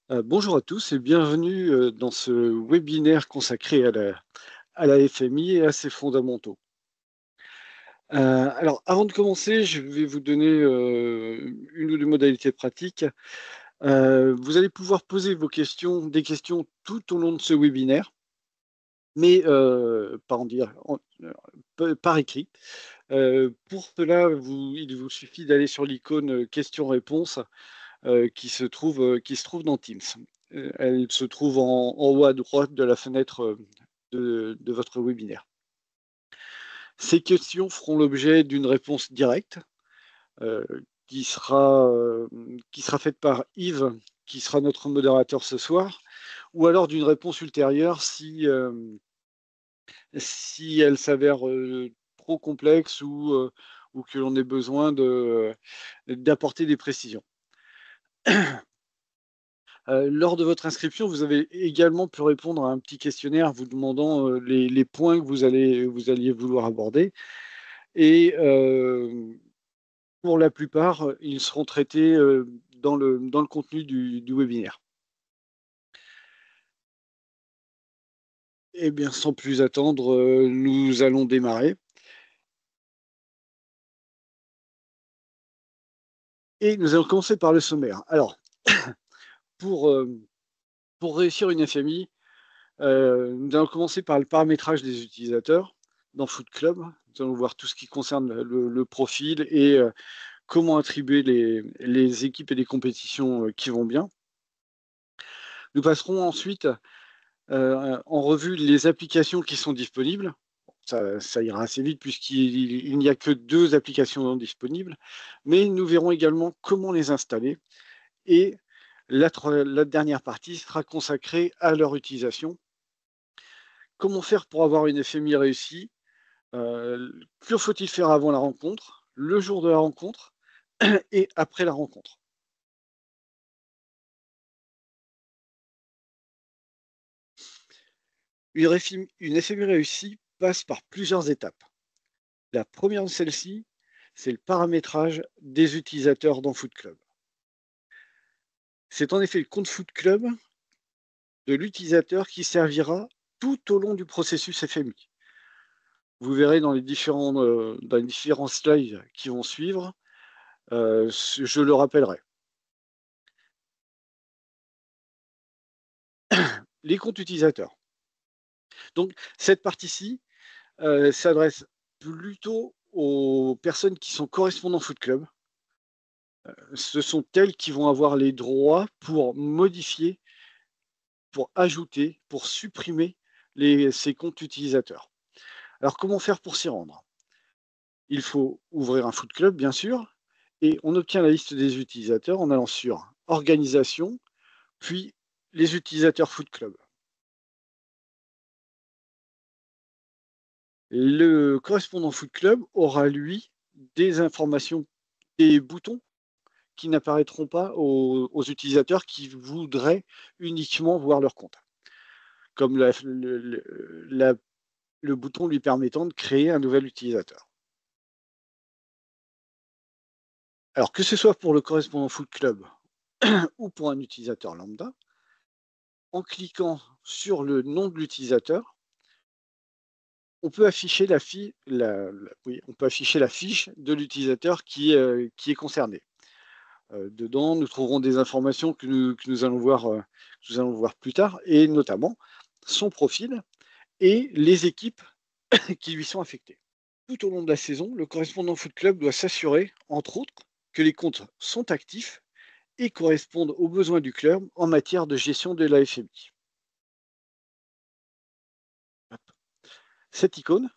Bonjour à tous et bienvenue dans ce webinaire consacré à la FMI et à ses fondamentaux. Alors, avant de commencer, je vais vous donner une ou deux modalités pratiques. Vous allez pouvoir poser des questions tout au long de ce webinaire, mais par écrit. Pour cela, il vous suffit d'aller sur l'icône questions-réponses qui se trouve dans Teams. Elle se trouve en haut à droite de la fenêtre de votre webinaire. Ces questions feront l'objet d'une réponse directe euh, qui, sera, euh, qui sera faite par Yves, qui sera notre modérateur ce soir, ou alors d'une réponse ultérieure si elle s'avère trop complexe ou que l'on ait besoin d'apporter des précisions. Lors de votre inscription, vous avez également pu répondre à un petit questionnaire vous demandant les points que vous alliez vouloir aborder. Et pour la plupart, ils seront traités dans le contenu du webinaire. Eh bien, sans plus attendre, nous allons démarrer. Et nous allons commencer par le sommaire. Alors, pour, euh, pour réussir une FMI, nous allons commencer par le paramétrage des utilisateurs dans Food Club. Nous allons voir tout ce qui concerne le profil et comment attribuer les équipes et les compétitions qui vont bien. Nous passerons ensuite en revue les applications qui sont disponibles. Ça ira assez vite puisqu'il n'y a que 2 applications disponibles, mais nous verrons également comment les installer et la dernière partie sera consacrée à leur utilisation. Comment faire pour avoir une FMI réussie? Que faut-il faire avant la rencontre, le jour de la rencontre et après la rencontre? Une FMI réussie passe par plusieurs étapes. La première de celles-ci, c'est le paramétrage des utilisateurs dans Food Club. C'est en effet le compte Food Club de l'utilisateur qui servira tout au long du processus FMI. Vous verrez dans les différents slides qui vont suivre, je le rappellerai. Les comptes utilisateurs. Donc, cette partie-ci s'adresse plutôt aux personnes qui sont correspondants Food Club. Ce sont elles qui vont avoir les droits pour modifier, pour ajouter, pour supprimer ces comptes utilisateurs. Alors, comment faire pour s'y rendre? Il faut ouvrir un Food Club, bien sûr, et on obtient la liste des utilisateurs en allant sur Organisation, puis les utilisateurs Food Club. Le correspondant Food Club aura, lui, des informations, des boutons qui n'apparaîtront pas aux utilisateurs qui voudraient uniquement voir leur compte, comme le bouton lui permettant de créer un nouvel utilisateur. Alors que ce soit pour le correspondant Food Club ou pour un utilisateur lambda, en cliquant sur le nom de l'utilisateur, on peut afficher on peut afficher la fiche de l'utilisateur qui est concerné. Dedans, nous trouverons des informations que nous allons voir plus tard, et notamment son profil et les équipes qui lui sont affectées. Tout au long de la saison, le correspondant Foot Club doit s'assurer, entre autres, que les comptes sont actifs et correspondent aux besoins du club en matière de gestion de la FMI. Cette icône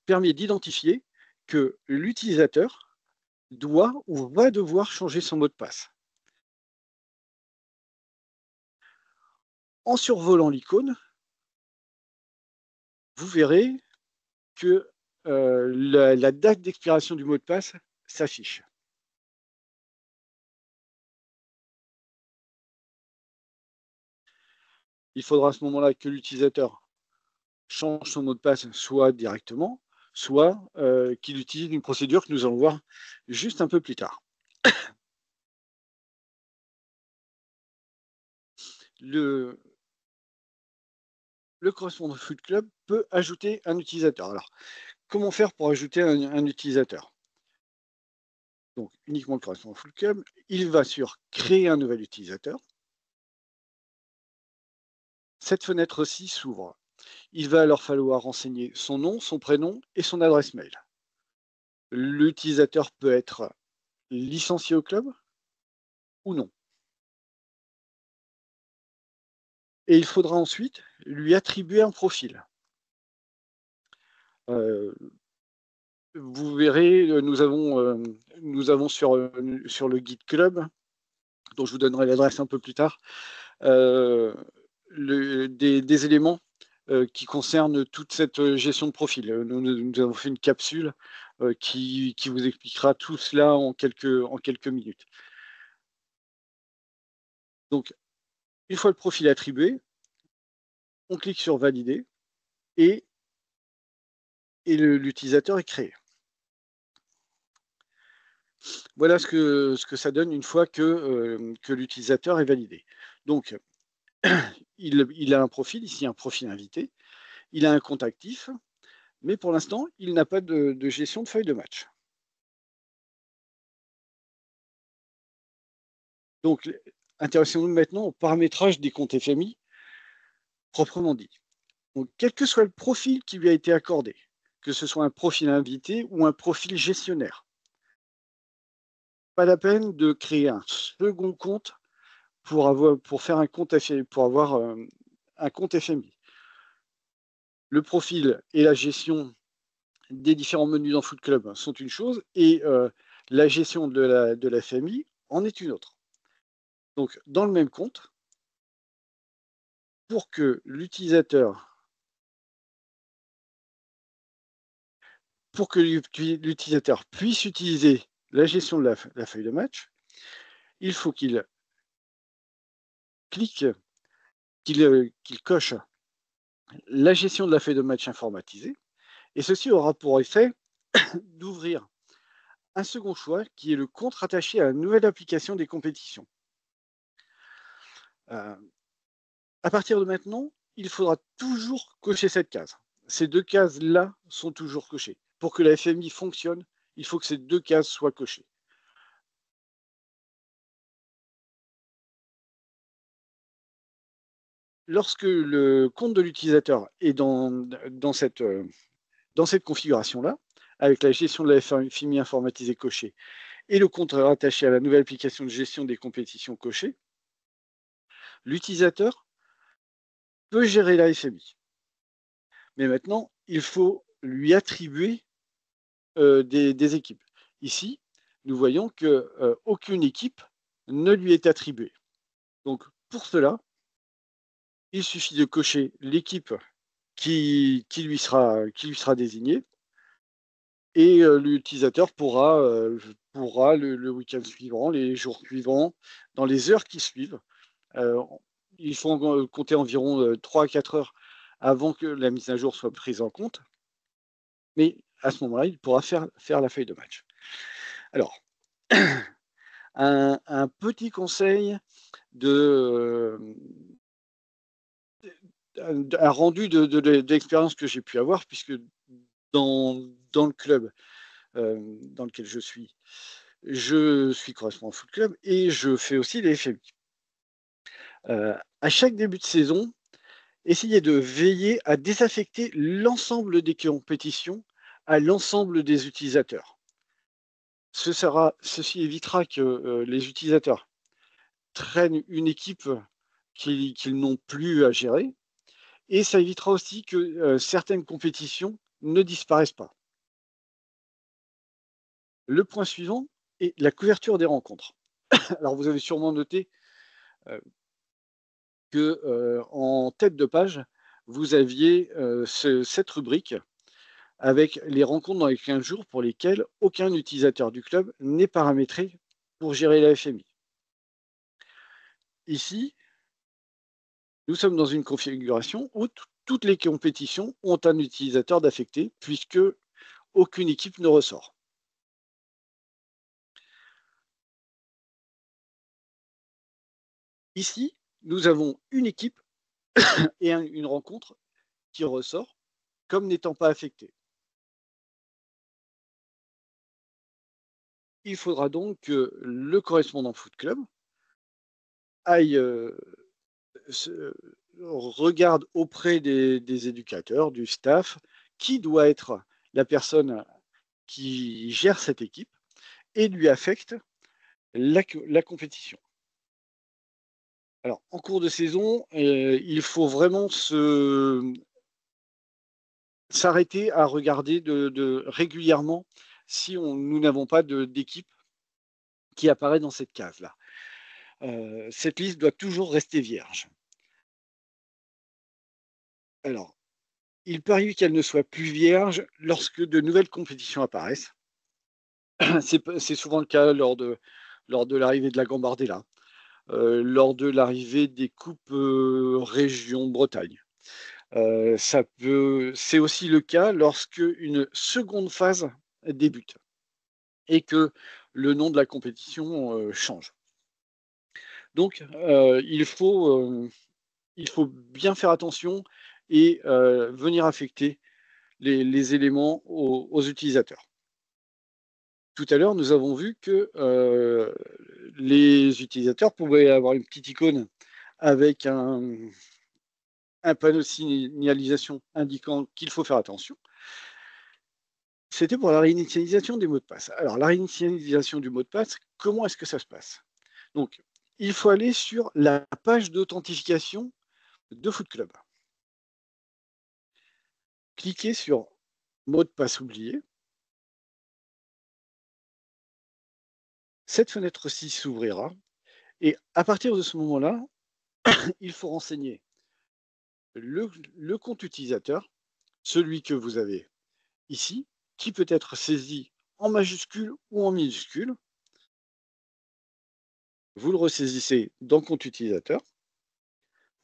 permet d'identifier que l'utilisateur doit ou va devoir changer son mot de passe. En survolant l'icône, vous verrez que la date d'expiration du mot de passe s'affiche. Il faudra à ce moment-là que l'utilisateur change son mot de passe soit directement, soit qu'il utilise une procédure que nous allons voir juste un peu plus tard. le correspondant Foot Club peut ajouter un utilisateur. Alors, comment faire pour ajouter un utilisateur? Donc, uniquement le correspondant Foot Club, il va sur créer un nouvel utilisateur. Cette fenêtre-ci s'ouvre. Il va alors falloir renseigner son nom, son prénom et son adresse mail. L'utilisateur peut être licencié au club ou non. Et il faudra ensuite lui attribuer un profil. Vous verrez, nous avons sur le guide club, dont je vous donnerai l'adresse un peu plus tard, des éléments qui concernent toute cette gestion de profil. Nous avons fait une capsule qui vous expliquera tout cela en quelques minutes. Donc, une fois le profil attribué, on clique sur valider et l'utilisateur est créé. Voilà ce que ça donne une fois que l'utilisateur est validé. Donc, il a un profil, ici un profil invité, il a un compte actif, mais pour l'instant, il n'a pas de gestion de feuille de match. Donc, intéressons-nous maintenant au paramétrage des comptes FMI, proprement dit. Donc, quel que soit le profil qui lui a été accordé, que ce soit un profil invité ou un profil gestionnaire, pas la peine de créer un second compte pour faire un compte FMI, pour avoir un compte FMI. Le profil et la gestion des différents menus dans Foot Club sont une chose et la gestion de la FMI en est une autre. Donc, dans le même compte, pour que l'utilisateur puisse utiliser la gestion de la feuille de match, il faut qu'il clique, qu'il coche la gestion de la feuille de match informatisée, et ceci aura pour effet d'ouvrir un second choix qui est le compte rattaché à la nouvelle application des compétitions. À partir de maintenant, il faudra toujours cocher cette case. Ces deux cases-là sont toujours cochées. Pour que la FMI fonctionne, il faut que ces deux cases soient cochées. Lorsque le compte de l'utilisateur est dans cette configuration-là, avec la gestion de la FMI informatisée cochée et le compte rattaché à la nouvelle application de gestion des compétitions cochée, l'utilisateur peut gérer la FMI. Mais maintenant, il faut lui attribuer des équipes. Ici, nous voyons qu'aucune équipe ne lui est attribuée. Donc, pour cela, il suffit de cocher l'équipe qui lui sera désignée et l'utilisateur pourra le week-end suivant, les jours suivants, dans les heures qui suivent, il faut compter environ 3 à 4 heures avant que la mise à jour soit prise en compte. Mais à ce moment-là, il pourra faire la feuille de match. Alors, un petit conseil un rendu de l'expérience que j'ai pu avoir, puisque dans le club dans lequel je suis correspondant Foot Club et je fais aussi les FMI. À chaque début de saison, essayez de veiller à désaffecter l'ensemble des compétitions à l'ensemble des utilisateurs. Ceci évitera que les utilisateurs traînent une équipe qu'ils n'ont plus à gérer, et ça évitera aussi que certaines compétitions ne disparaissent pas. Le point suivant est la couverture des rencontres. Alors vous avez sûrement noté qu'en tête de page, vous aviez cette rubrique avec les rencontres dans les 15 jours pour lesquelles aucun utilisateur du club n'est paramétré pour gérer la FMI. Ici, nous sommes dans une configuration où toutes les compétitions ont un utilisateur d'affecté puisque aucune équipe ne ressort. Ici, nous avons une équipe et une rencontre qui ressort comme n'étant pas affectée. Il faudra donc que le correspondant Foot Club aille regarde auprès des éducateurs, du staff, qui doit être la personne qui gère cette équipe et lui affecte la compétition. Alors, en cours de saison, il faut vraiment s'arrêter à regarder régulièrement si nous n'avons pas d'équipe qui apparaît dans cette case-là. Cette liste doit toujours rester vierge. Alors, il peut arriver qu'elle ne soit plus vierge lorsque de nouvelles compétitions apparaissent. C'est souvent le cas lors de l'arrivée de la Gambardella, lors de l'arrivée des coupes région Bretagne. C'est aussi le cas lorsque une seconde phase débute et que le nom de la compétition change. Donc, il faut bien faire attention et venir affecter les éléments aux utilisateurs. Tout à l'heure, nous avons vu que les utilisateurs pouvaient avoir une petite icône avec un panneau de signalisation indiquant qu'il faut faire attention. C'était pour la réinitialisation des mots de passe. Alors, la réinitialisation du mot de passe, comment est-ce que ça se passe? Donc, il faut aller sur la page d'authentification de Foot Club. Cliquez sur mot de passe oublié. Cette fenêtre-ci s'ouvrira et à partir de ce moment-là, il faut renseigner le compte utilisateur, celui que vous avez ici, qui peut être saisi en majuscule ou en minuscule. Vous le ressaisissez dans compte utilisateur.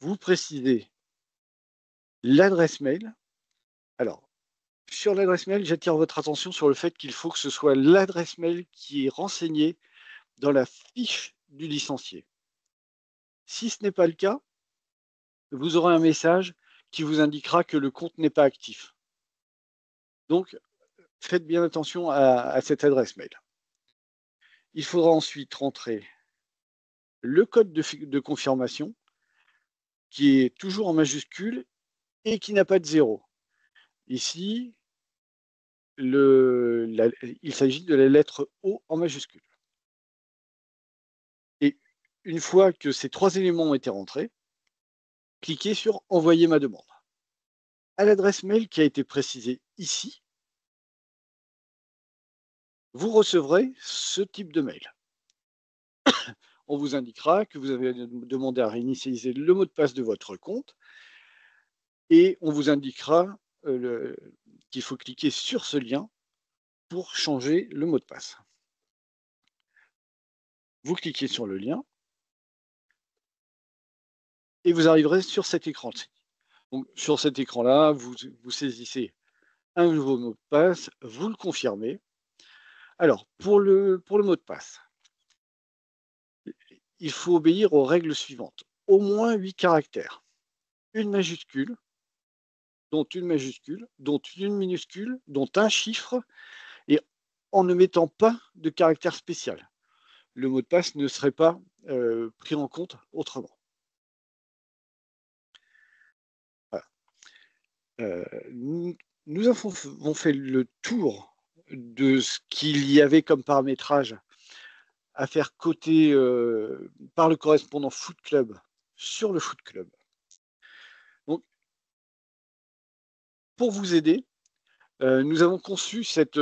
Vous précisez l'adresse mail. Alors, sur l'adresse mail, j'attire votre attention sur le fait qu'il faut que ce soit l'adresse mail qui est renseignée dans la fiche du licencié. Si ce n'est pas le cas, vous aurez un message qui vous indiquera que le compte n'est pas actif. Donc, faites bien attention à cette adresse mail. Il faudra ensuite rentrer le code de confirmation qui est toujours en majuscule et qui n'a pas de 0. Ici, il s'agit de la lettre O en majuscule. Et une fois que ces 3 éléments ont été rentrés, cliquez sur « Envoyer ma demande ». À l'adresse mail qui a été précisée ici, vous recevrez ce type de mail. On vous indiquera que vous avez demandé à réinitialiser le mot de passe de votre compte et on vous indiquera qu'il faut cliquer sur ce lien pour changer le mot de passe. Vous cliquez sur le lien et vous arriverez sur cet écran-ci. Donc, sur cet écran-là, vous saisissez un nouveau mot de passe, vous le confirmez. Alors, pour le mot de passe, il faut obéir aux règles suivantes. Au moins 8 caractères, une majuscule, dont une minuscule, dont un chiffre, et en ne mettant pas de caractère spécial. Le mot de passe ne serait pas pris en compte autrement. Voilà. Nous avons fait le tour de ce qu'il y avait comme paramétrage à faire coter par le correspondant Foot Club sur le Foot Club. Donc, pour vous aider, nous avons conçu cette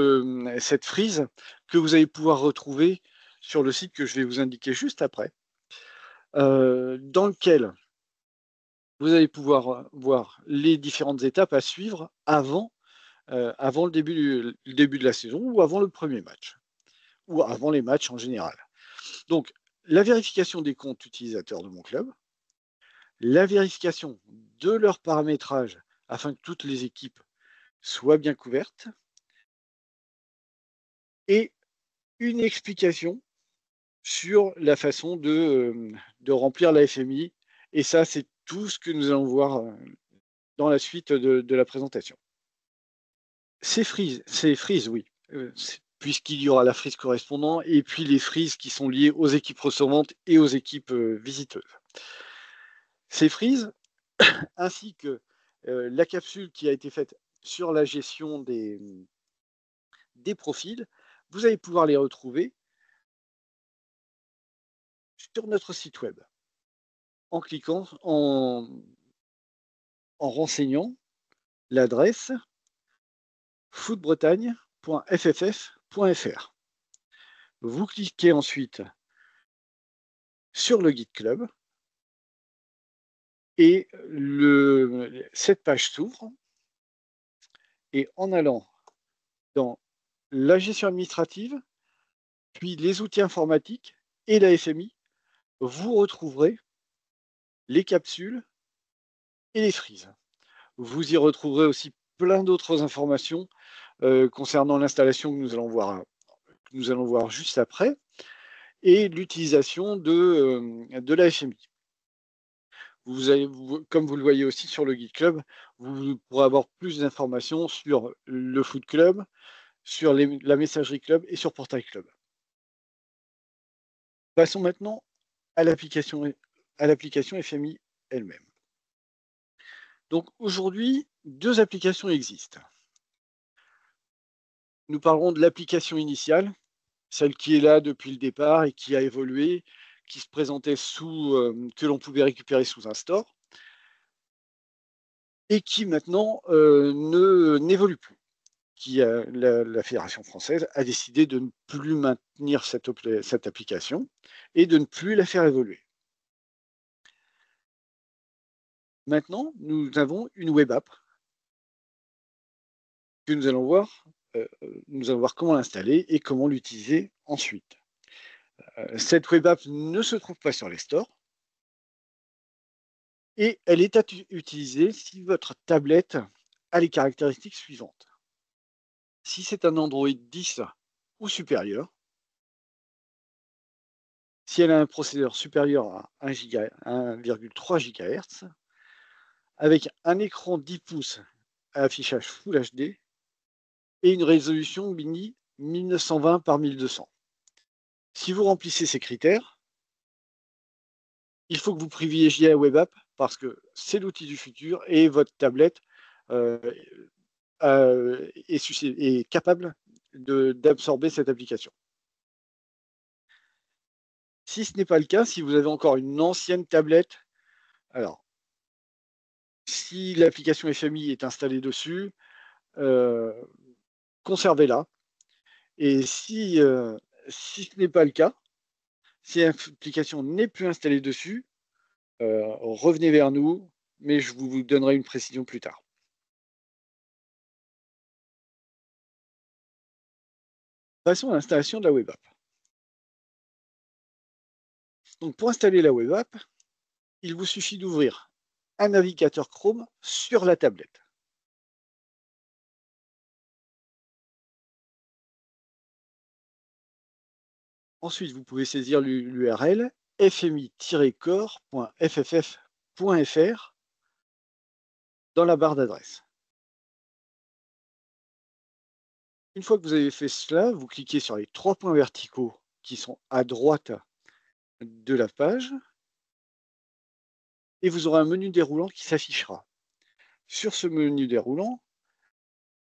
frise que vous allez pouvoir retrouver sur le site que je vais vous indiquer juste après, dans lequel vous allez pouvoir voir les différentes étapes à suivre avant le début de la saison ou avant le premier match, ou avant les matchs en général. Donc, la vérification des comptes utilisateurs de mon club, la vérification de leur paramétrage afin que toutes les équipes soient bien couvertes, et une explication sur la façon de remplir la FMI Et ça, c'est tout ce que nous allons voir dans la suite de la présentation. Ces frises, oui, puisqu'il y aura la frise correspondante et puis les frises qui sont liées aux équipes recevantes et aux équipes visiteuses. Ces frises, ainsi que la capsule qui a été faite sur la gestion des profils, vous allez pouvoir les retrouver sur notre site web en cliquant, en renseignant l'adresse footbretagne.fff.fr. Vous cliquez ensuite sur le guide club et cette page s'ouvre, et en allant dans la gestion administrative, puis les outils informatiques et la FMI, vous retrouverez les capsules et les frises. Vous y retrouverez aussi plein d'autres informations concernant l'installation que nous allons voir juste après, et l'utilisation de la FMI. Comme vous le voyez aussi sur le guide club, vous pourrez avoir plus d'informations sur le foot club, sur la messagerie club et sur Portail Club. Passons maintenant à l'application FMI elle-même. Donc aujourd'hui, 2 applications existent. Nous parlerons de l'application initiale, celle qui est là depuis le départ et qui a évolué, qui se présentait que l'on pouvait récupérer sous un store, et qui maintenant n'évolue plus. La Fédération française a décidé de ne plus maintenir cette application et de ne plus la faire évoluer. Maintenant, nous avons une web app que nous allons voir comment l'installer et comment l'utiliser ensuite. Cette web app ne se trouve pas sur les stores et elle est à utiliser si votre tablette a les caractéristiques suivantes. Si c'est un Android 10 ou supérieur, si elle a un processeur supérieur à 1,3 GHz, avec un écran 10 pouces à affichage Full HD et une résolution mini 1920 par 1200. Si vous remplissez ces critères, il faut que vous privilégiez la web app parce que c'est l'outil du futur et votre tablette est capable d'absorber cette application. Si ce n'est pas le cas, si vous avez encore une ancienne tablette, alors, si l'application FMI est installée dessus, conservez-la. Et si ce n'est pas le cas, si l'application n'est plus installée dessus, revenez vers nous, mais je vous donnerai une précision plus tard. Passons à l'installation de la web app. Donc pour installer la web app, il vous suffit d'ouvrir un navigateur Chrome sur la tablette. Ensuite, vous pouvez saisir l'URL fmi-core.fff.fr dans la barre d'adresse. Une fois que vous avez fait cela, vous cliquez sur les 3 points verticaux qui sont à droite de la page et vous aurez un menu déroulant qui s'affichera. Sur ce menu déroulant,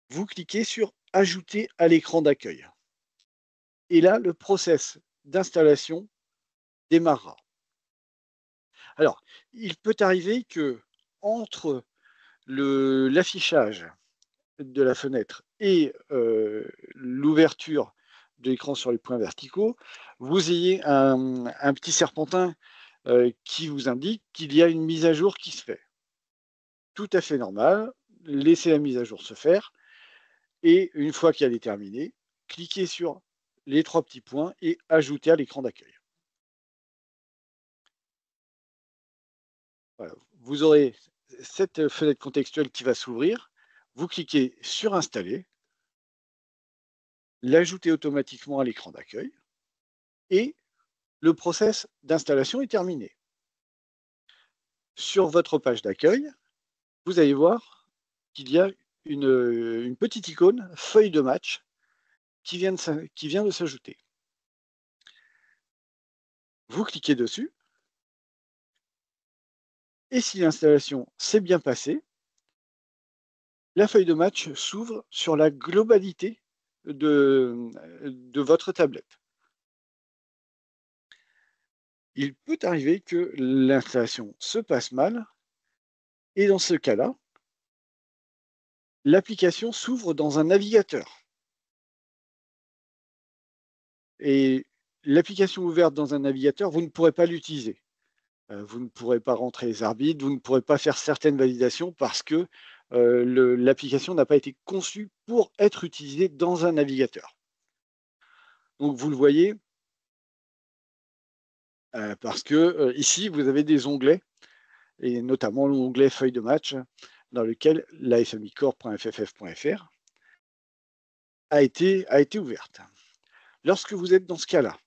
vous cliquez sur « Ajouter à l'écran d'accueil ». Et là, le process d'installation démarrera. Alors, il peut arriver que entre l'affichage de la fenêtre et l'ouverture de l'écran sur les points verticaux, vous ayez un petit serpentin qui vous indique qu'il y a une mise à jour qui se fait. Tout à fait normal, laissez la mise à jour se faire, et une fois qu'elle est terminée, cliquez sur les 3 petits points et ajoutez à l'écran d'accueil. Voilà. Vous aurez cette fenêtre contextuelle qui va s'ouvrir, vous cliquez sur Installer, l'ajouter automatiquement à l'écran d'accueil, et le process d'installation est terminé. sur votre page d'accueil, vous allez voir qu'il y a une petite icône feuille de match qui vient de s'ajouter. Vous cliquez dessus et si l'installation s'est bien passée, la feuille de match s'ouvre sur la globalité de votre tablette. Il peut arriver que l'installation se passe mal et dans ce cas-là, l'application s'ouvre dans un navigateur. Et l'application ouverte dans un navigateur, vous ne pourrez pas l'utiliser. Vous ne pourrez pas rentrer les arbitres, vous ne pourrez pas faire certaines validations parce que l'application n'a pas été conçue pour être utilisée dans un navigateur. Donc vous le voyez, parce que ici, vous avez des onglets, et notamment l'onglet feuille de match, dans lequel la fmicorp.fff.fr a été ouverte. Lorsque vous êtes dans ce cas-là,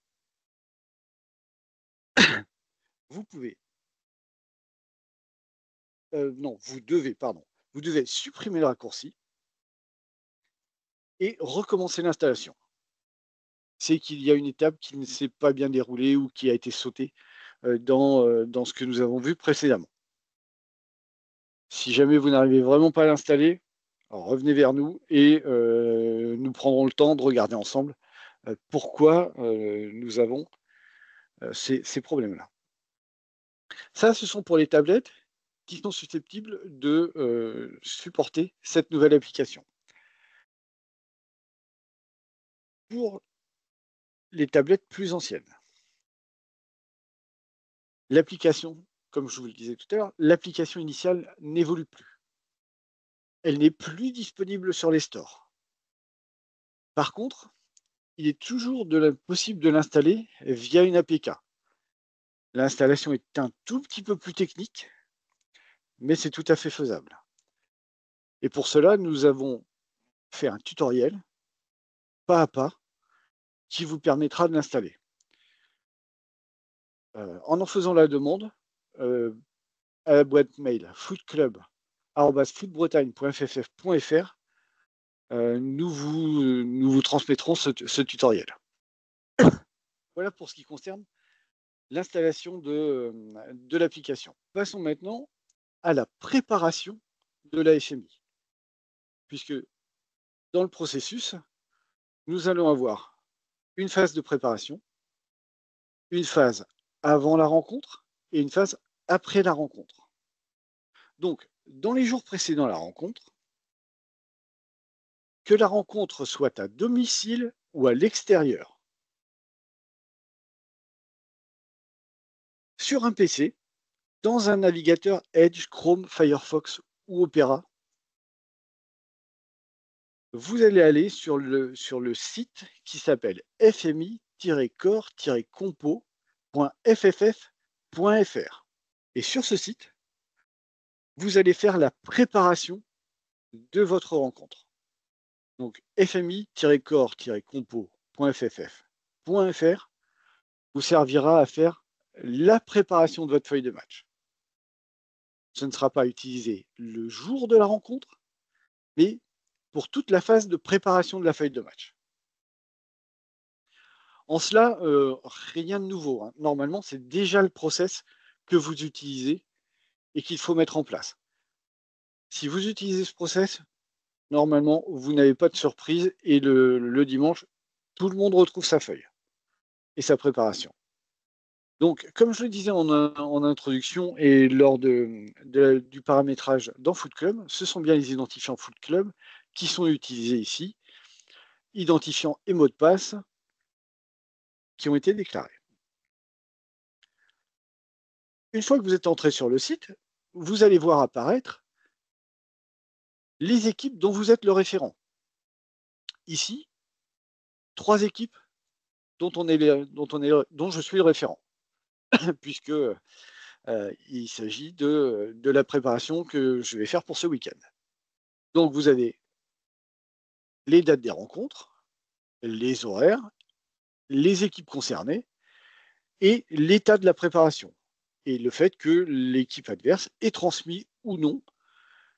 vous pouvez, vous devez supprimer le raccourci et recommencer l'installation. C'est qu'il y a une étape qui ne s'est pas bien déroulée ou qui a été sautée dans ce que nous avons vu précédemment. Si jamais vous n'arrivez vraiment pas à l'installer, revenez vers nous et nous prendrons le temps de regarder ensemble pourquoi nous avons ces problèmes-là. Ça, ce sont pour les tablettes qui sont susceptibles de supporter cette nouvelle application. Pour les tablettes plus anciennes, l'application, comme je vous le disais tout à l'heure, l'application initiale n'évolue plus. Elle n'est plus disponible sur les stores. Par contre, il est toujours possible de l'installer via une APK. L'installation est un tout petit peu plus technique, mais c'est tout à fait faisable. Et pour cela, nous avons fait un tutoriel, pas à pas, qui vous permettra de l'installer. En faisant la demande à la boîte mail footclub@footbretagne.fff.fr, nous vous transmettrons ce tutoriel. Voilà pour ce qui concerne l'installation de l'application. Passons maintenant à la préparation de la FMI. Puisque dans le processus, nous allons avoir une phase de préparation, une phase avant la rencontre et une phase après la rencontre. Donc, dans les jours précédant la rencontre, que la rencontre soit à domicile ou à l'extérieur, sur un PC, dans un navigateur Edge, Chrome, Firefox ou Opera, vous allez aller sur le site qui s'appelle fmi-core-compo.fff.fr. Et sur ce site, vous allez faire la préparation de votre rencontre. Donc fmi-core-compo.fff.fr vous servira à faire la préparation de votre feuille de match. Ce ne sera pas utilisé le jour de la rencontre, mais pour toute la phase de préparation de la feuille de match. En cela, rien de nouveau, hein. Normalement, c'est déjà le process que vous utilisez et qu'il faut mettre en place. Si vous utilisez ce process, normalement, vous n'avez pas de surprise et le dimanche, tout le monde retrouve sa feuille et sa préparation. Donc, comme je le disais en introduction et lors du paramétrage dans FootClub, ce sont bien les identifiants FootClub qui sont utilisés ici, identifiants et mots de passe qui ont été déclarés. Une fois que vous êtes entré sur le site, vous allez voir apparaître les équipes dont vous êtes le référent. Ici, 3 équipes dont je suis le référent, puisque il s'agit de la préparation que je vais faire pour ce week-end. Donc vous avez les dates des rencontres, les horaires, les équipes concernées et l'état de la préparation. et le fait que l'équipe adverse ait transmis ou non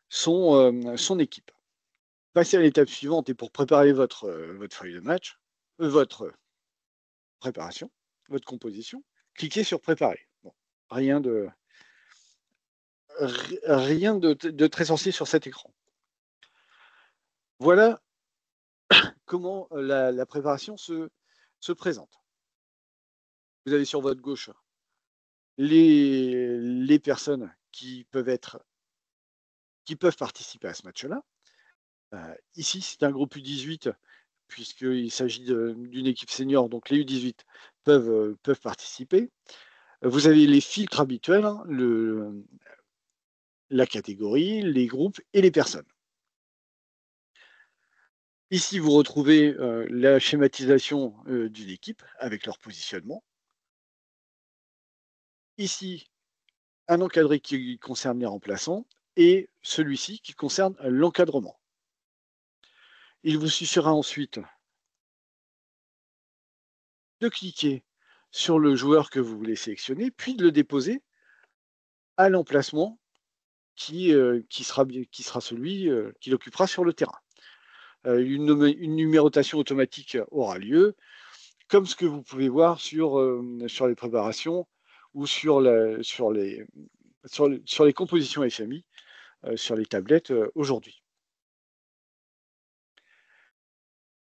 son équipe. Passez à l'étape suivante et pour préparer votre feuille de match, votre préparation, votre composition, cliquez sur préparer. Bon, rien de très sorcier sur cet écran. Voilà comment la préparation se présente. Vous avez sur votre gauche les personnes qui peuvent participer à ce match-là. Ici, c'est un groupe U18, puisqu'il s'agit d'une équipe senior, donc les U18 peuvent participer. Vous avez les filtres habituels, hein, la catégorie, les groupes et les personnes. Ici, vous retrouvez la schématisation d'une équipe avec leur positionnement. Ici, un encadré qui concerne les remplaçants et celui-ci qui concerne l'encadrement. Il vous suffira ensuite de cliquer sur le joueur que vous voulez sélectionner, puis de le déposer à l'emplacement qui sera celui qu'il occupera sur le terrain. Une numérotation automatique aura lieu, comme ce que vous pouvez voir sur les préparations ou sur les compositions FMI sur les tablettes aujourd'hui.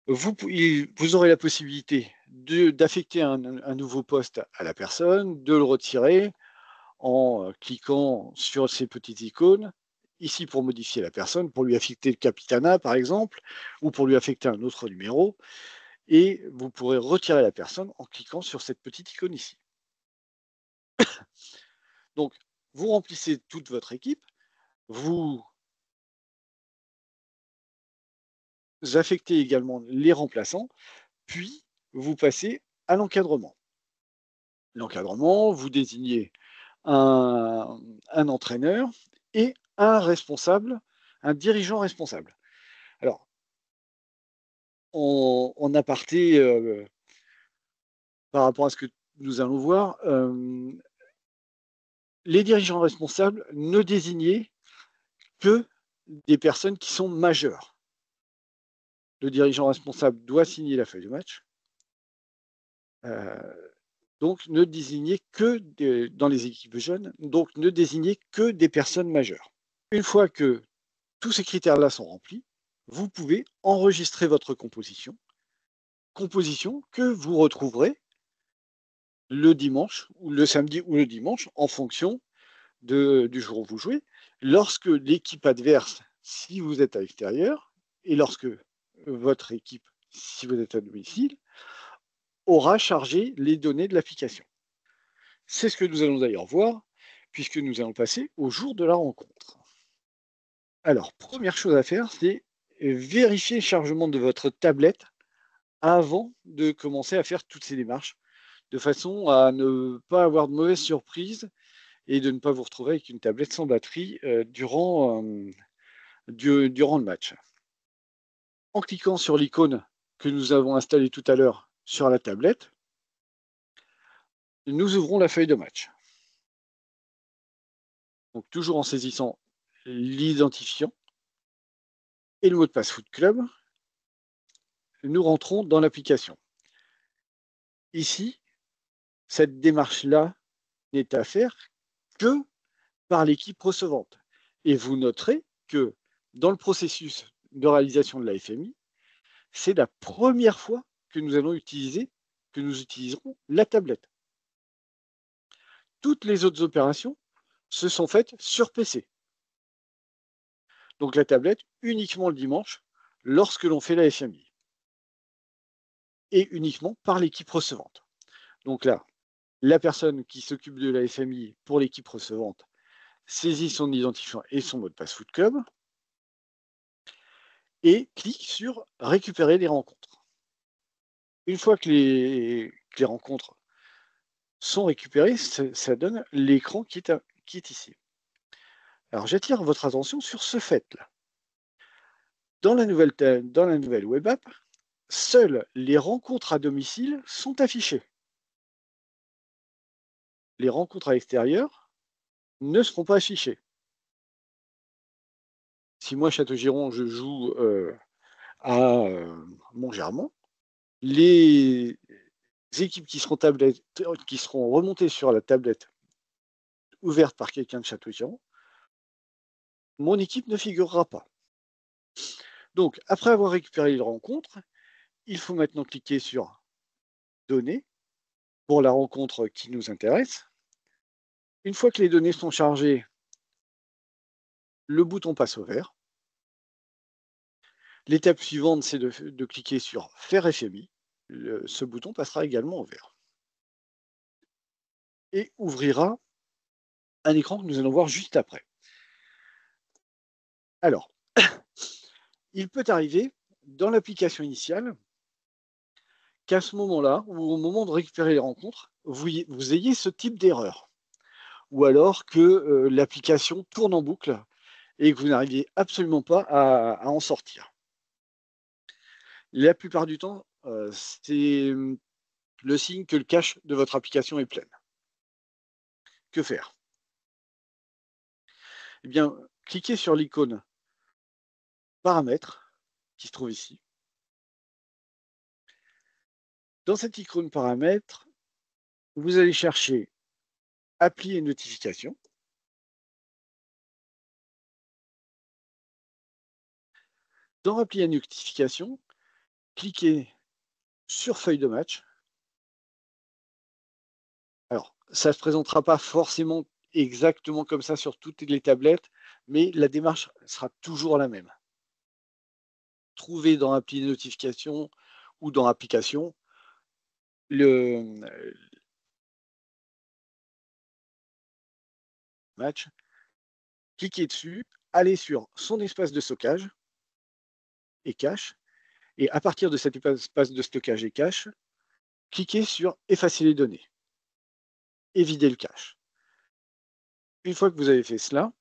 Vous aurez la possibilité d'affecter un nouveau poste à la personne, de le retirer en cliquant sur ces petites icônes, ici pour modifier la personne, pour lui affecter le capitana par exemple, ou pour lui affecter un autre numéro, et vous pourrez retirer la personne en cliquant sur cette petite icône ici. Donc, vous remplissez toute votre équipe, vous affectez également les remplaçants, puis vous passez à l'encadrement. L'encadrement, vous désignez un entraîneur et un responsable, un dirigeant responsable. Alors, en aparté, par rapport à ce que nous allons voir, les dirigeants responsables ne désignaient que des personnes qui sont majeures. Le dirigeant responsable doit signer la feuille de match. Donc, ne désignez que dans les équipes jeunes, donc ne désignez que des personnes majeures. Une fois que tous ces critères-là sont remplis, vous pouvez enregistrer votre composition que vous retrouverez le dimanche, ou le samedi ou le dimanche, en fonction du jour où vous jouez, lorsque l'équipe adverse, si vous êtes à l'extérieur, et lorsque votre équipe, si vous êtes à domicile, aura chargé les données de l'application. C'est ce que nous allons d'ailleurs voir, puisque nous allons passer au jour de la rencontre. Alors, première chose à faire, c'est vérifier le chargement de votre tablette avant de commencer à faire toutes ces démarches, de façon à ne pas avoir de mauvaises surprises et de ne pas vous retrouver avec une tablette sans batterie durant le match. En cliquant sur l'icône que nous avons installée tout à l'heure sur la tablette, nous ouvrons la feuille de match. Donc toujours en saisissant l'identifiant et le mot de passe Foot Club, nous rentrons dans l'application. Ici, cette démarche-là n'est à faire que par l'équipe recevante. Et vous noterez que dans le processus de réalisation de la FMI, c'est la première fois que nous utiliserons la tablette. Toutes les autres opérations se sont faites sur PC. Donc la tablette uniquement le dimanche lorsque l'on fait la FMI. Et uniquement par l'équipe recevante. Donc là, la personne qui s'occupe de la FMI pour l'équipe recevante saisit son identifiant et son mot de passe Foot Club et clique sur récupérer les rencontres. Une fois que les rencontres sont récupérées, ça donne l'écran qui est ici. Alors j'attire votre attention sur ce fait-là. Dans la nouvelle web app, seules les rencontres à domicile sont affichées. les rencontres à l'extérieur ne seront pas affichées. Si moi, Châteaugiron, je joue à Montgermont, les équipes qui seront remontées sur la tablette ouverte par quelqu'un de Châteaugiron, mon équipe ne figurera pas. Donc, après avoir récupéré les rencontres, il faut maintenant cliquer sur Données pour la rencontre qui nous intéresse. Une fois que les données sont chargées, le bouton passe au vert. L'étape suivante, c'est de cliquer sur Faire FMI. Ce bouton passera également au vert et ouvrira un écran que nous allons voir juste après. Alors, il peut arriver dans l'application initiale qu'à ce moment-là, ou au moment de récupérer les rencontres, vous ayez ce type d'erreur. Ou alors que l'application tourne en boucle et que vous n'arriviez absolument pas à en sortir. La plupart du temps, c'est le signe que le cache de votre application est plein. Que faire? Eh bien, cliquez sur l'icône Paramètres qui se trouve ici. Dans cette icône Paramètres, vous allez chercher Appli et notifications. Dans Appli et notifications, cliquez sur Feuille de match. Alors, ça ne se présentera pas forcément exactement comme ça sur toutes les tablettes, mais la démarche sera toujours la même. Trouvez dans Appli et notifications ou dans Applications le match, cliquez dessus, allez sur son espace de stockage et cache, et à partir de cet espace de stockage et cache, cliquez sur Effacer les données et vider le cache. Une fois que vous avez fait cela,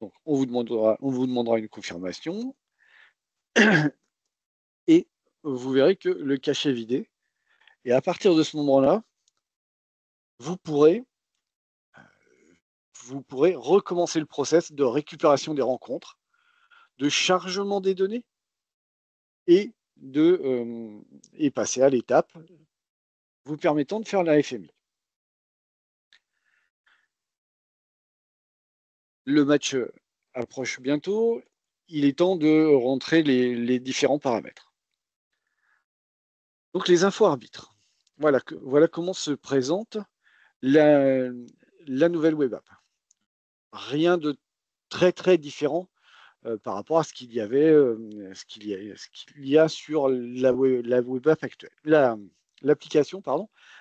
donc on vous demandera une confirmation et vous verrez que le cache est vidé. Et à partir de ce moment-là, vous pourrez recommencer le process de récupération des rencontres, de chargement des données et passer à l'étape vous permettant de faire la FMI. Le match approche bientôt. Il est temps de rentrer les différents paramètres. Donc les infos arbitres. Voilà comment se présente la nouvelle web app. Rien de très très différent par rapport à ce qu'il y avait, ce qu'il y a sur la web app actuelle, l'application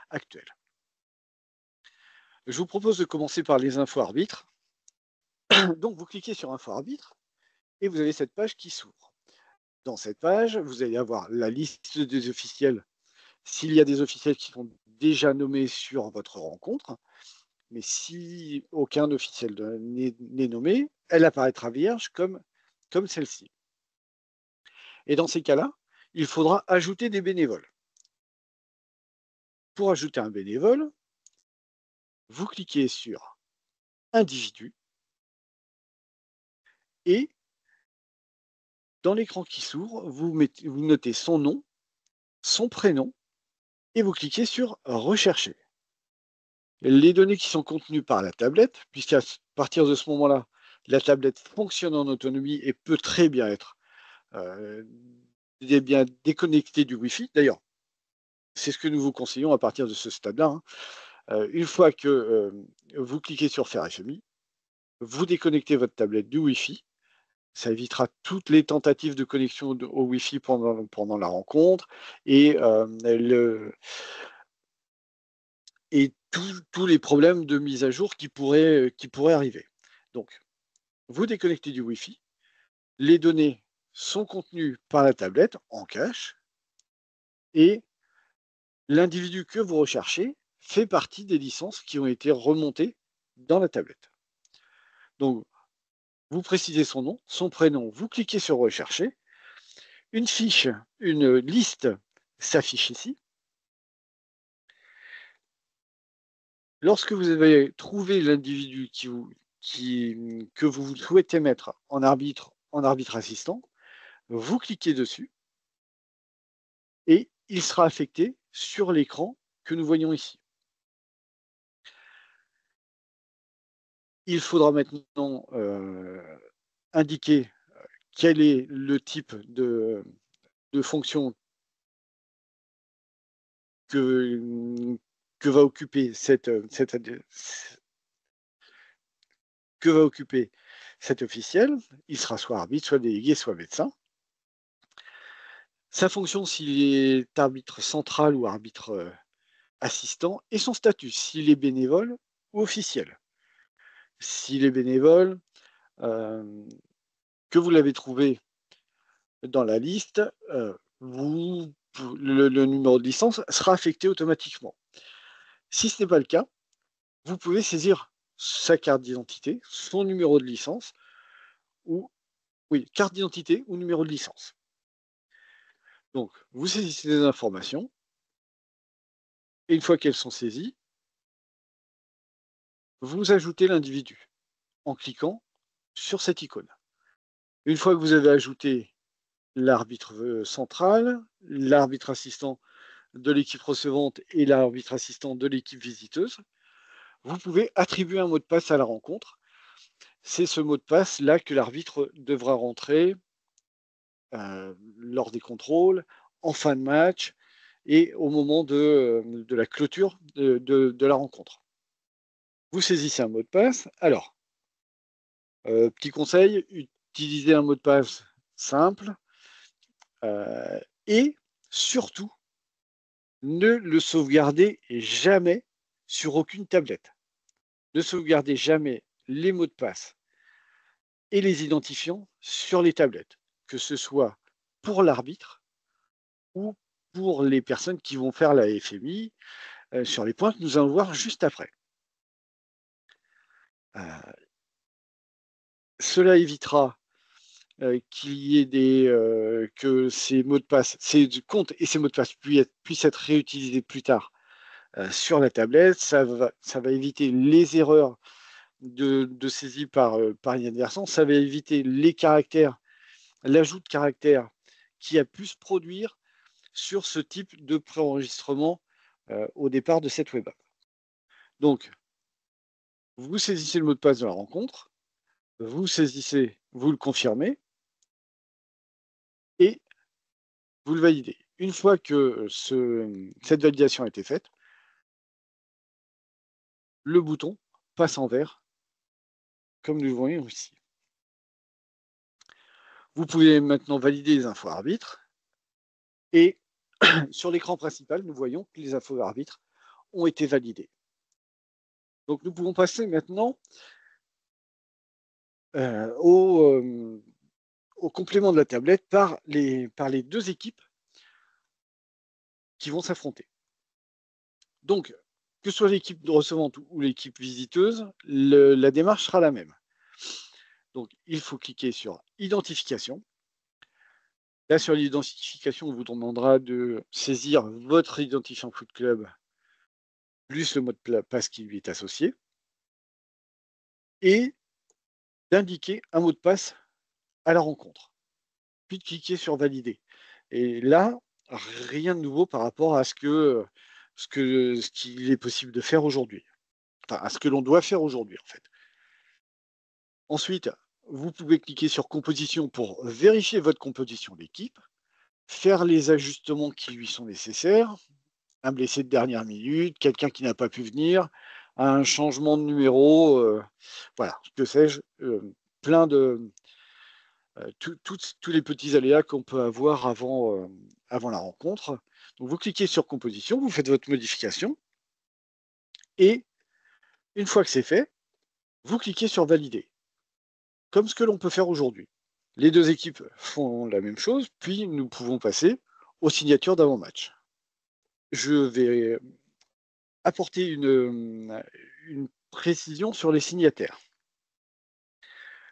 actuelle. Je vous propose de commencer par les infos arbitres. Donc vous cliquez sur info arbitre et vous avez cette page qui s'ouvre. Dans cette page, vous allez avoir la liste des officiels, s'il y a des officiels qui sont déjà nommés sur votre rencontre. Mais si aucun officiel n'est nommé, elle apparaîtra vierge comme celle-ci. Et dans ces cas-là, il faudra ajouter des bénévoles. Pour ajouter un bénévole, vous cliquez sur Individu et dans l'écran qui s'ouvre, vous notez son nom, son prénom et vous cliquez sur Rechercher. Les données qui sont contenues par la tablette, puisqu'à partir de ce moment-là, la tablette fonctionne en autonomie et peut très bien être déconnectée du Wi-Fi. D'ailleurs, c'est ce que nous vous conseillons à partir de ce stade-là. Une fois que vous cliquez sur Faire FMI, vous déconnectez votre tablette du Wi-Fi. Ça évitera toutes les tentatives de connexion au Wi-Fi pendant la rencontre et tous les problèmes de mise à jour qui pourraient arriver. Donc, vous déconnectez du Wi-Fi, les données sont contenues par la tablette en cache et l'individu que vous recherchez fait partie des licences qui ont été remontées dans la tablette. Donc, vous précisez son nom, son prénom, vous cliquez sur Rechercher. Une liste s'affiche ici. Lorsque vous avez trouvé l'individu que vous souhaitez mettre en arbitre assistant, vous cliquez dessus et il sera affecté sur l'écran que nous voyons ici. Il faudra maintenant indiquer quel est le type de fonction que va occuper cet officiel. Il sera soit arbitre, soit délégué, soit médecin. Sa fonction, s'il est arbitre central ou arbitre assistant, et son statut, s'il est bénévole ou officiel. S'il est bénévole, que vous l'avez trouvé dans la liste, le numéro de licence sera affecté automatiquement. Si ce n'est pas le cas, vous pouvez saisir sa carte d'identité, son numéro de licence, carte d'identité ou numéro de licence. Donc, vous saisissez des informations, et une fois qu'elles sont saisies, vous ajoutez l'individu en cliquant sur cette icône. Une fois que vous avez ajouté l'arbitre central, l'arbitre assistant de l'équipe recevante et l'arbitre assistant de l'équipe visiteuse, vous pouvez attribuer un mot de passe à la rencontre. C'est ce mot de passe-là que l'arbitre devra rentrer lors des contrôles, en fin de match et au moment de la clôture de la rencontre. Vous saisissez un mot de passe. Alors, petit conseil, utilisez un mot de passe simple et surtout, ne le sauvegardez jamais sur aucune tablette. Ne sauvegardez jamais les mots de passe et les identifiants sur les tablettes, que ce soit pour l'arbitre ou pour les personnes qui vont faire la FMI sur les points que nous allons voir juste après. Cela évitera qu'il y ait que ces mots de passe, ces comptes et ces mots de passe puissent être réutilisés plus tard sur la tablette. Ça va éviter les erreurs de saisie par inadvertance. Ça va éviter les caractères, l'ajout de caractères qui a pu se produire sur ce type de préenregistrement au départ de cette web app. Donc, vous saisissez le mot de passe de la rencontre, vous le confirmez et vous le validez. Une fois que cette validation a été faite, le bouton passe en vert, comme nous le voyons ici. Vous pouvez maintenant valider les infos arbitres et sur l'écran principal, nous voyons que les infos arbitres ont été validées. Donc nous pouvons passer maintenant au complément de la tablette par les deux équipes qui vont s'affronter. Donc, que ce soit l'équipe recevante ou l'équipe visiteuse, la démarche sera la même. Donc, il faut cliquer sur Identification. Là, sur l'identification, on vous demandera de saisir votre identifiant Foot Club plus le mot de passe qui lui est associé et d'indiquer un mot de passe à la rencontre. Puis de cliquer sur Valider. Et là, rien de nouveau par rapport à ce qu'il est possible de faire aujourd'hui. Enfin, à ce que l'on doit faire aujourd'hui, en fait. Ensuite, vous pouvez cliquer sur Composition pour vérifier votre composition d'équipe, faire les ajustements qui lui sont nécessaires, un blessé de dernière minute, quelqu'un qui n'a pas pu venir, un changement de numéro, voilà, que sais-je, plein de tous les petits aléas qu'on peut avoir avant la rencontre. Donc vous cliquez sur Composition, vous faites votre modification, et une fois que c'est fait, vous cliquez sur Valider, comme ce que l'on peut faire aujourd'hui. Les deux équipes font la même chose, puis nous pouvons passer aux signatures d'avant-match. Je vais apporter une précision sur les signataires.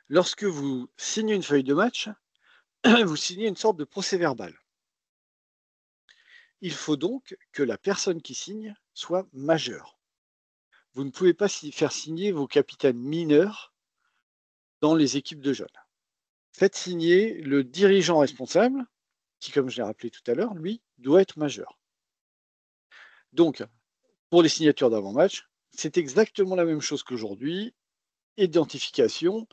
Lorsque vous signez une feuille de match, vous signez une sorte de procès-verbal. Il faut donc que la personne qui signe soit majeure. vous ne pouvez pas faire signer vos capitaines mineurs dans les équipes de jeunes. Faites signer le dirigeant responsable, qui, comme je l'ai rappelé tout à l'heure, lui, doit être majeur. Donc, pour les signatures d'avant-match, c'est exactement la même chose qu'aujourd'hui. Identification,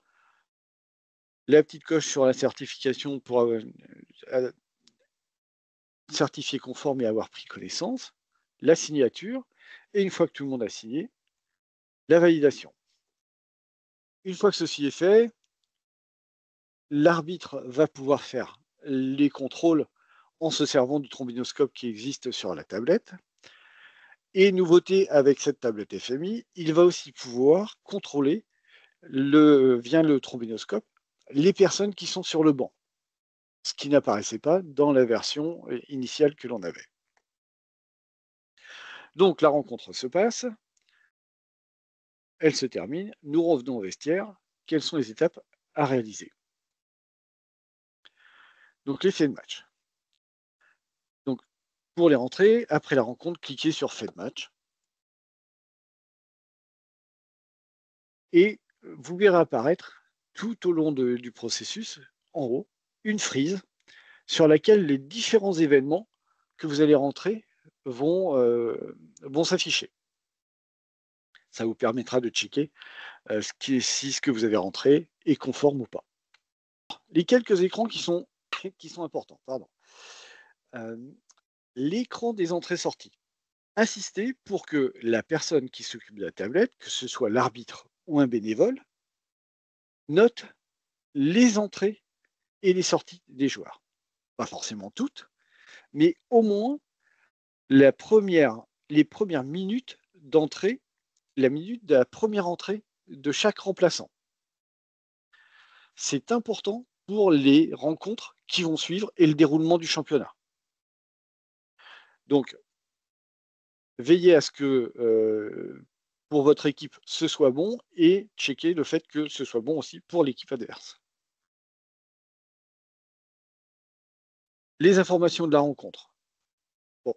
la petite coche sur la certification pour certifié conforme et avoir pris connaissance, la signature, et une fois que tout le monde a signé, la validation. Une fois que ceci est fait, l'arbitre va pouvoir faire les contrôles en se servant du trombinoscope qui existe sur la tablette. Et nouveauté avec cette tablette FMI, il va aussi pouvoir contrôler via le trombinoscope les personnes qui sont sur le banc, ce qui n'apparaissait pas dans la version initiale que l'on avait. Donc la rencontre se passe, elle se termine, nous revenons au vestiaire, quelles sont les étapes à réaliser? Donc l'effet de match. Donc pour les rentrées, après la rencontre, cliquez sur fait de match. Et vous verrez apparaître tout au long du processus, en haut, une frise sur laquelle les différents événements que vous allez rentrer vont s'afficher. Ça vous permettra de checker si ce que vous avez rentré est conforme ou pas. Les quelques écrans qui sont importants. Pardon. L'écran des entrées-sorties. Insistez pour que la personne qui s'occupe de la tablette, que ce soit l'arbitre ou un bénévole, note les entrées et les sorties des joueurs. Pas forcément toutes, mais au moins les premières minutes d'entrée, la minute de la première entrée de chaque remplaçant. C'est important pour les rencontres qui vont suivre et le déroulement du championnat. Donc, veillez à ce que pour votre équipe, ce soit bon et checkez le fait que ce soit bon aussi pour l'équipe adverse. Les informations de la rencontre. Bon,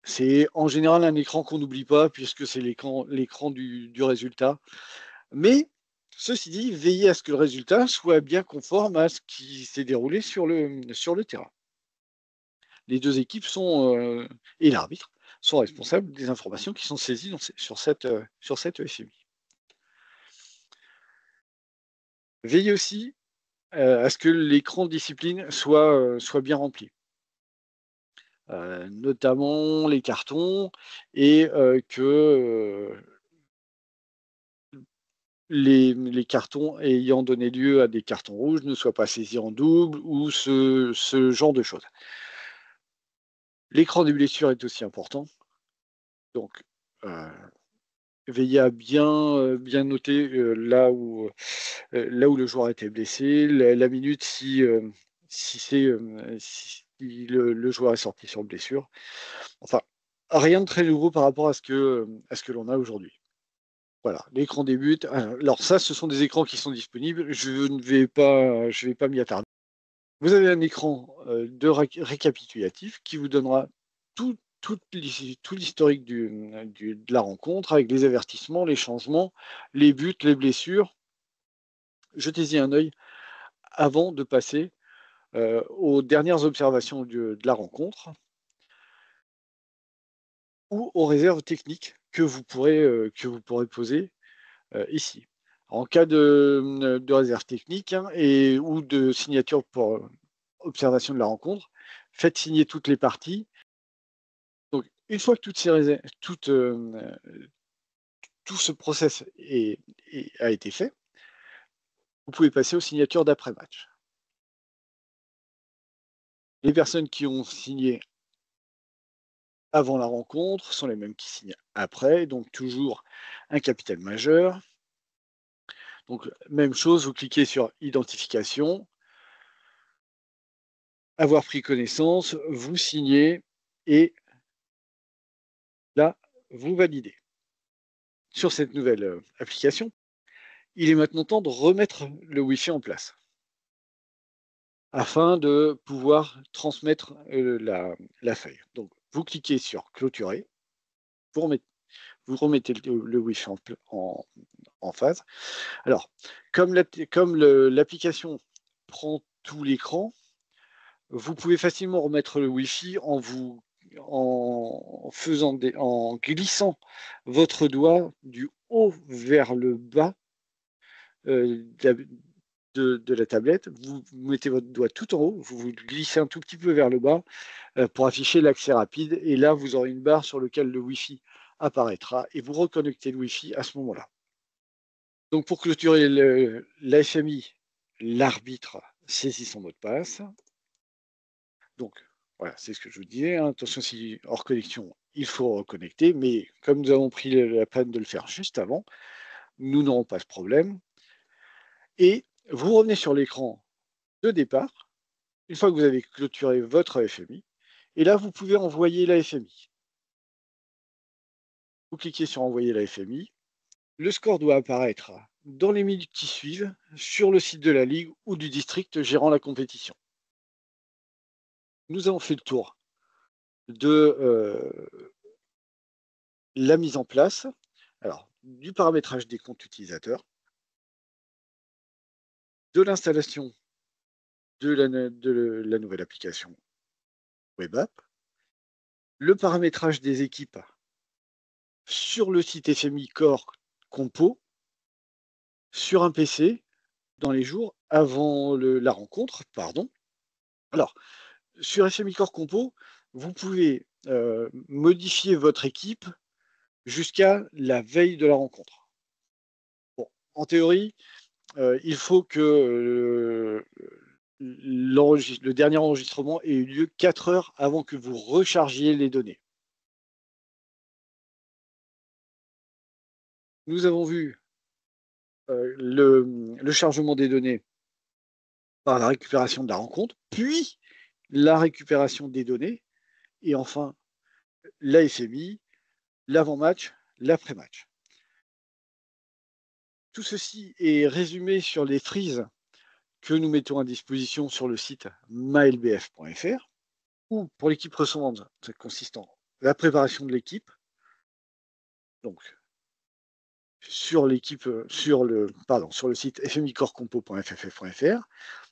c'est en général un écran qu'on n'oublie pas puisque c'est l'écran du résultat. Mais ceci dit, veillez à ce que le résultat soit bien conforme à ce qui s'est déroulé sur le terrain. Les deux équipes et l'arbitre sont responsables des informations qui sont saisies sur cette EFMI. Veillez aussi à ce que l'écran de discipline soit bien rempli. Notamment les cartons et que les cartons ayant donné lieu à des cartons rouges ne soient pas saisis en double ou ce genre de choses. L'écran des blessures est aussi important. Donc, veillez à bien noter là où le joueur a été blessé, la minute si le joueur est sorti sur blessure. Enfin, rien de très nouveau par rapport à ce que l'on a aujourd'hui. Voilà, l'écran débute. Alors ça, ce sont des écrans qui sont disponibles. Je ne vais pas m'y attarder. Vous avez un écran de récapitulatif qui vous donnera tout l'historique de la rencontre avec les avertissements, les changements, les buts, les blessures. Jetez-y un œil avant de passer aux dernières observations de la rencontre ou aux réserves techniques que vous pourrez poser ici. En cas de réserve technique ou de signature pour observation de la rencontre, faites signer toutes les parties. Donc, une fois que tout ce process a été fait, vous pouvez passer aux signatures d'après-match. Les personnes qui ont signé avant la rencontre sont les mêmes qui signent après, donc toujours un capitaine majeur. Donc, même chose, vous cliquez sur identification, avoir pris connaissance, vous signez et là, vous validez. Sur cette nouvelle application, il est maintenant temps de remettre le Wi-Fi en place afin de pouvoir transmettre la feuille. Donc, vous cliquez sur clôturer, vous vous remettez le Wi-Fi en phase. Alors, comme l'application prend tout l'écran, vous pouvez facilement remettre le Wi-Fi en glissant votre doigt du haut vers le bas de la tablette. Vous mettez votre doigt tout en haut, vous glissez un tout petit peu vers le bas pour afficher l'accès rapide. Et là, vous aurez une barre sur laquelle le Wi-Fi apparaîtra et vous reconnectez le Wi-Fi à ce moment-là. Donc pour clôturer la FMI, l'arbitre saisit son mot de passe. Donc voilà, c'est ce que je vous disais. Hein. Attention, si hors connexion, il faut reconnecter. Mais comme nous avons pris la peine de le faire juste avant, nous n'aurons pas ce problème. Et vous revenez sur l'écran de départ, une fois que vous avez clôturé votre FMI. Et là, vous pouvez envoyer la FMI. Vous cliquez sur envoyer la FMI. Le score doit apparaître dans les minutes qui suivent sur le site de la Ligue ou du district gérant la compétition. Nous avons fait le tour de la mise en place du paramétrage des comptes utilisateurs, de l'installation de la nouvelle application WebApp, le paramétrage des équipes sur le site FMI Core Compo, sur un PC, dans les jours avant la rencontre, pardon. Alors, sur FMI Core Compo, vous pouvez modifier votre équipe jusqu'à la veille de la rencontre. Bon, en théorie, il faut que le dernier enregistrement ait eu lieu 4 heures avant que vous rechargiez les données. Nous avons vu le chargement des données par la récupération de la rencontre, puis la récupération des données, et enfin la FMI, l'avant-match, l'après-match. Tout ceci est résumé sur les frises que nous mettons à disposition sur le site mylbf.fr, où pour l'équipe recevante, ça consiste en la préparation de l'équipe, donc sur le site fmicorecompo.fff.fr,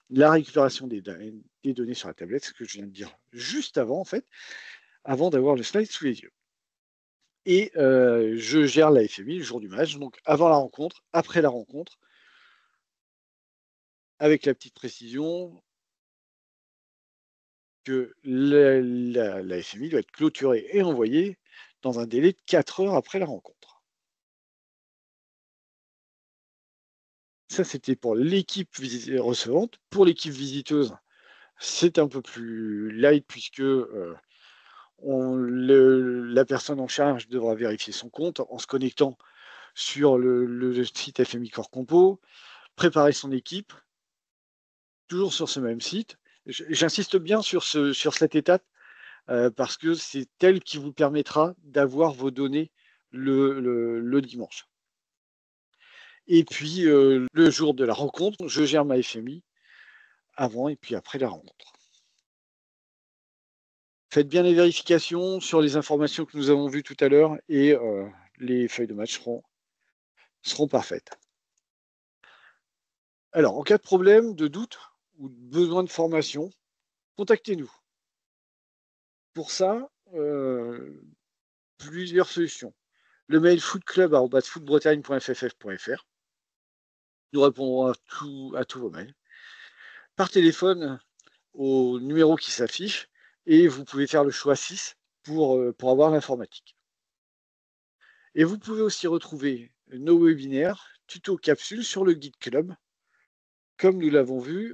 la récupération des données sur la tablette, ce que je viens de dire juste avant, en fait, avant d'avoir le slide sous les yeux. Et je gère la FMI le jour du match, donc avant la rencontre, après la rencontre, avec la petite précision que la FMI doit être clôturée et envoyée dans un délai de 4 heures après la rencontre. Ça, c'était pour l'équipe recevante. Pour l'équipe visiteuse, c'est un peu plus light puisque la personne en charge devra vérifier son compte en se connectant sur le site FMI Core Compo, préparer son équipe, toujours sur ce même site. J'insiste bien sur cette étape parce que c'est elle qui vous permettra d'avoir vos données le dimanche. Et puis, le jour de la rencontre, je gère ma FMI avant et puis après la rencontre. Faites bien les vérifications sur les informations que nous avons vues tout à l'heure et les feuilles de match seront parfaites. Alors, en cas de problème, de doute ou de besoin de formation, contactez-nous. Pour ça, plusieurs solutions. Le mail footclub@footbretagne.fff.fr. Nous répondrons à tous vos mails. Par téléphone, au numéro qui s'affiche, et vous pouvez faire le choix 6 pour avoir l'informatique. Et vous pouvez aussi retrouver nos webinaires, tutos capsules sur le Guide Club, comme nous l'avons vu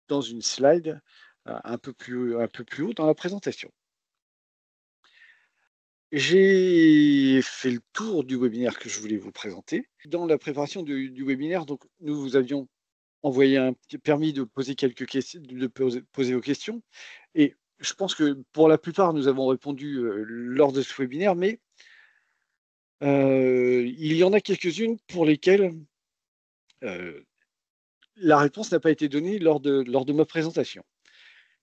dans une slide un peu plus haut dans la présentation. J'ai fait le tour du webinaire que je voulais vous présenter. Dans la préparation du webinaire, donc, nous vous avions permis de poser quelques questions, de poser vos questions. Et je pense que pour la plupart, nous avons répondu lors de ce webinaire, mais il y en a quelques-unes pour lesquelles la réponse n'a pas été donnée lors de ma présentation.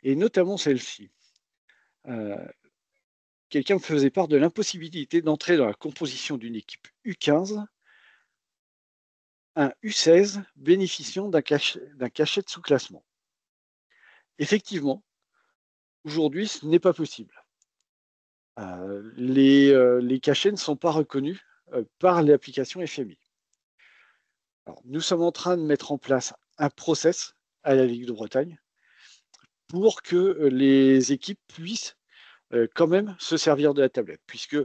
Et notamment celle-ci. quelqu'un me faisait part de l'impossibilité d'entrer dans la composition d'une équipe U15, un U16 bénéficiant d'un cachet de sous-classement. Effectivement, aujourd'hui, ce n'est pas possible. Les cachets ne sont pas reconnus par l'application FMI. Alors, nous sommes en train de mettre en place un process à la Ligue de Bretagne pour que les équipes puissent quand même se servir de la tablette, puisque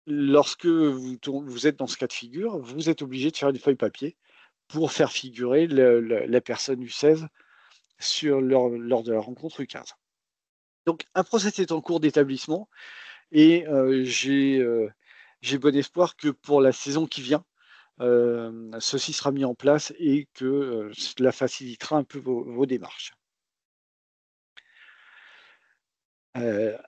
lorsque vous êtes dans ce cas de figure, vous êtes obligé de faire une feuille papier pour faire figurer la personne U16 lors de la rencontre U15. Donc, un process est en cours d'établissement et j'ai bon espoir que pour la saison qui vient, ceci sera mis en place et que cela facilitera un peu vos démarches. On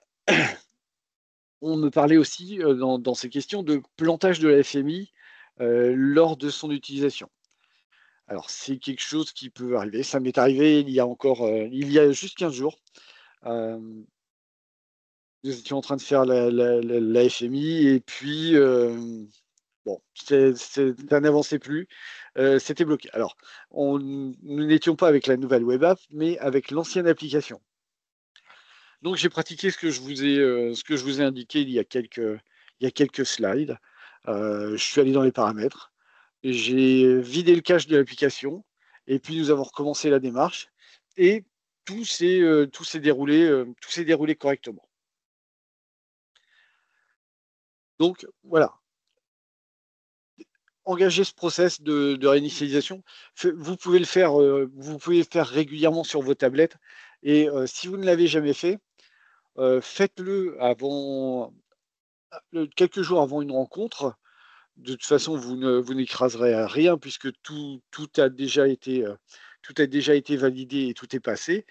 me parlait aussi dans ces questions de plantage de la FMI lors de son utilisation. Alors, c'est quelque chose qui peut arriver. Ça m'est arrivé il y a juste 15 jours. Nous étions en train de faire la FMI et puis, bon, ça n'avançait plus. C'était bloqué. Alors, nous n'étions pas avec la nouvelle web app, mais avec l'ancienne application. Donc, j'ai pratiqué ce que je vous ai indiqué il y a quelques slides. Je suis allé dans les paramètres. J'ai vidé le cache de l'application et puis nous avons recommencé la démarche et tout s'est déroulé correctement. Donc voilà, engager ce process de réinitialisation, vous pouvez le faire régulièrement sur vos tablettes et si vous ne l'avez jamais fait, faites-le quelques jours avant une rencontre. De toute façon, vous n'écraserez rien puisque tout a déjà été validé et tout est passé,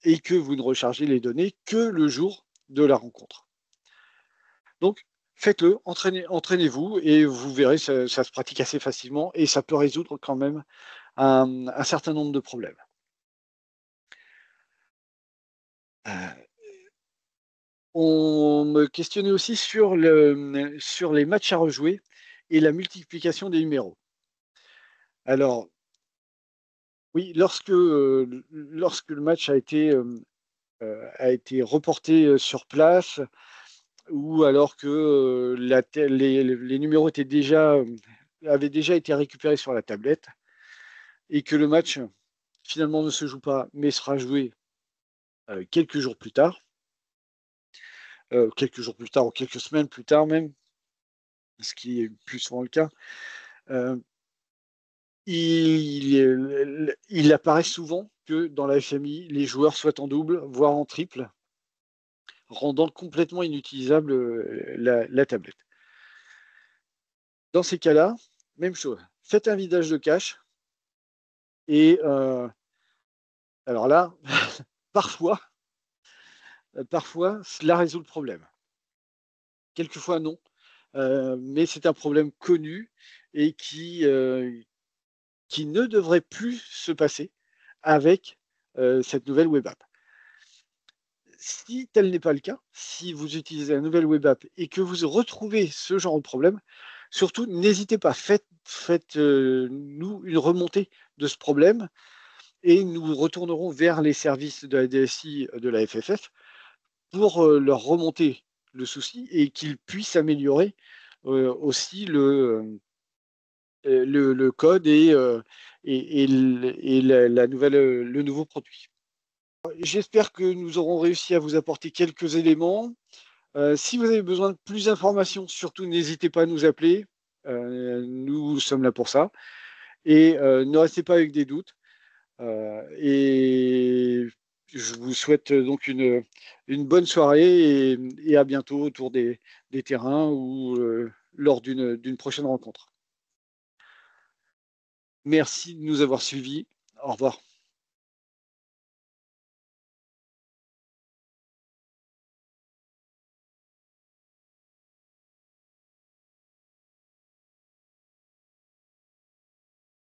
et que vous ne rechargez les données que le jour de la rencontre. Donc, faites-le, entraînez-vous, et vous verrez, ça se pratique assez facilement, et ça peut résoudre quand même un certain nombre de problèmes. On me questionnait aussi sur les matchs à rejouer et la multiplication des numéros. Alors, oui, lorsque le match a été reporté sur place, ou alors que les numéros avaient déjà été récupérés sur la tablette, et que le match finalement ne se joue pas, mais sera joué quelques jours plus tard, ou quelques semaines plus tard même, ce qui est plus souvent le cas. Il apparaît souvent que dans la FMI, les joueurs soient en double, voire en triple, rendant complètement inutilisable la tablette. Dans ces cas-là, même chose, faites un vidage de cache, et alors là, parfois, cela résout le problème. Quelquefois, non, mais c'est un problème connu et qui ne devrait plus se passer avec cette nouvelle web app. Si tel n'est pas le cas, si vous utilisez la nouvelle web app et que vous retrouvez ce genre de problème, surtout n'hésitez pas, faites-nous une remontée de ce problème et nous retournerons vers les services de la DSI de la FFF pour leur remonter le souci et qu'ils puissent améliorer aussi le code et le nouveau produit. J'espère que nous aurons réussi à vous apporter quelques éléments. Si vous avez besoin de plus d'informations, surtout n'hésitez pas à nous appeler. Nous sommes là pour ça. Et ne restez pas avec des doutes. Et je vous souhaite donc une bonne soirée et à bientôt autour des terrains ou lors d'une prochaine rencontre. Merci de nous avoir suivis. Au revoir.